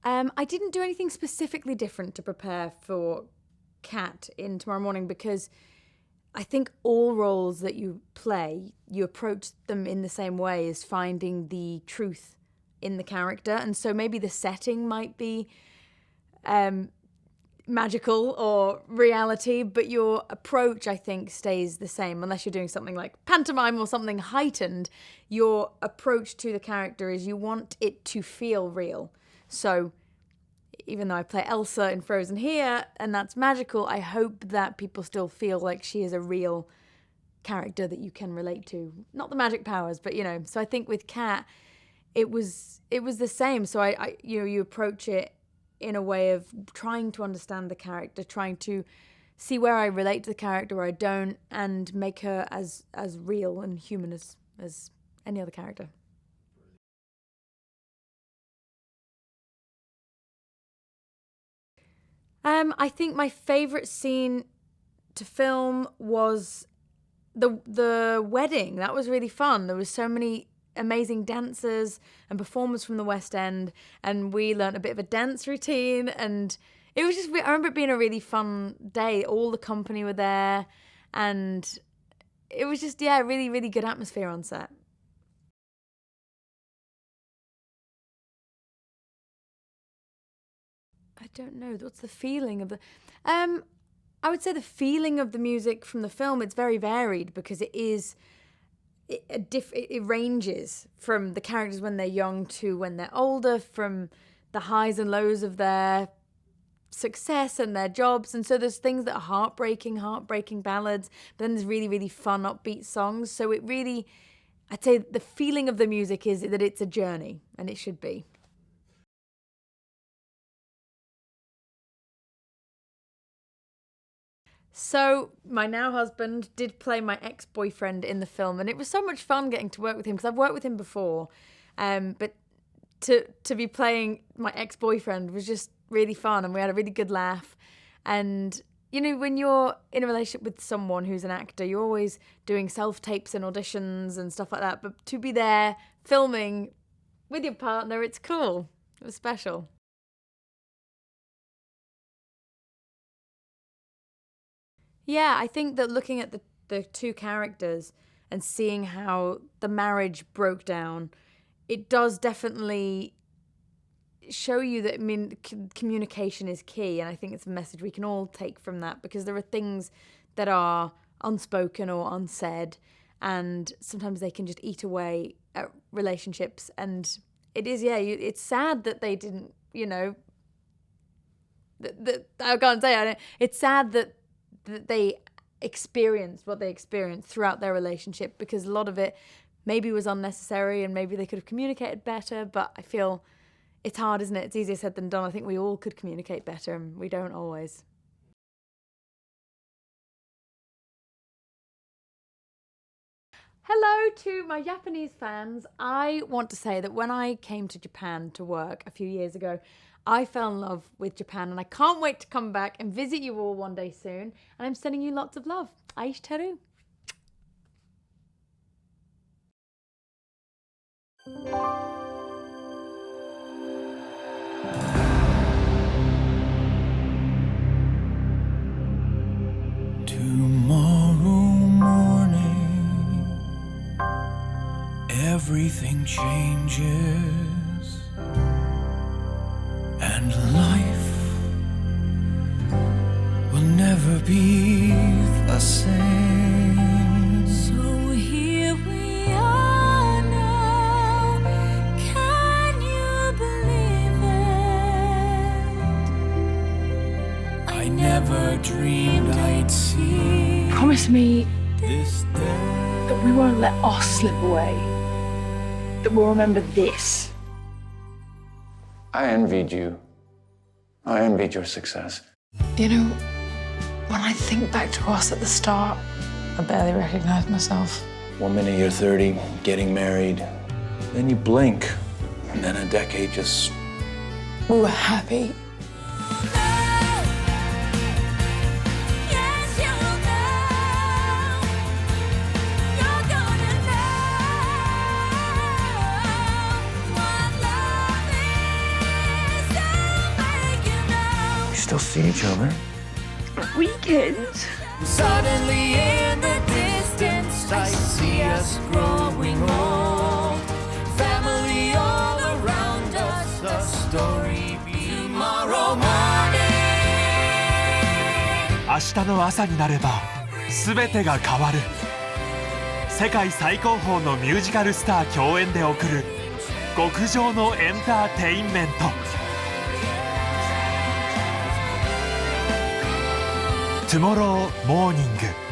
I didn't do anything specifically different to prepare for Cat in Tomorrow Morning because I think all roles that you play, you approach them in the same way as finding the truth in the character. And so maybe the setting might be magical or reality, but your approach, I think, stays the same. Unless you're doing something like pantomime or something heightened, your approach to the character is you want it to feel real. So even though I play Elsa in Frozen here, and that's magical, I hope that people still feel like she is a real character that you can relate to. Not the magic powers, but, you know. So I think with Cat, it was the same. So you approach it in a way of trying to understand the character, trying to see where I relate to the character, where I don't, and make her as real and human as any other character. I think my favourite scene to film was the wedding. That was really fun. There was so many amazing dancers and performers from the West End, and we learnt a bit of a dance routine, and it was just, I remember it being a really fun day. All the company were there, and it was just, really, really good atmosphere on set. I don't know, what's the feeling of the... I would say the feeling of the music from the film, it's very varied because it ranges from the characters when they're young to when they're older, from the highs and lows of their success and their jobs. And so there's things that are heartbreaking ballads, but then there's really, really fun, upbeat songs. So it really, I'd say the feeling of the music is that it's a journey, and it should be. So my now husband did play my ex-boyfriend in the film, and it was so much fun getting to work with him because I've worked with him before, but to be playing my ex-boyfriend was just really fun, and we had a really good laugh. And you know, when you're in a relationship with someone who's an actor, you're always doing self-tapes and auditions and stuff like that, but to be there filming with your partner, it's cool. It was special. Yeah, I think that looking at the two characters and seeing how the marriage broke down, it does definitely show you that, I mean, communication is key, and I think it's a message we can all take from that, because there are things that are unspoken or unsaid, and sometimes they can just eat away at relationships. And it is, it's sad that they didn't, you know, I can't say it. It's sad that they experienced what they experienced throughout their relationship, because a lot of it maybe was unnecessary and maybe they could have communicated better. But I feel it's hard, isn't it? It's easier said than done. I think we all could communicate better, and we don't always. Hello to my Japanese fans. I want to say that when I came to Japan to work a few years ago, I fell in love with Japan, and I can't wait to come back and visit you all one day soon. And I'm sending you lots of love. Aishiteru. Tomorrow morning, everything changes, and life will never be the same. So here we are now. Can you believe it? I never dreamed I'd see. Promise me This day. that we won't let us slip away, that we'll remember this. I envied you. I envied your success. You know, when I think back to us at the start, I barely recognize myself. 1 minute you're 30, getting married, then you blink, and then a decade just... We were happy. still see each other? Weekends. Suddenly in the distance I see us growing old. Family all around us, a story tomorrow morning. 明日の朝になれば全てが変わる。世界最高峰のミュージカルスター共演で送る極上のエンターテインメント。トゥモローモーニング。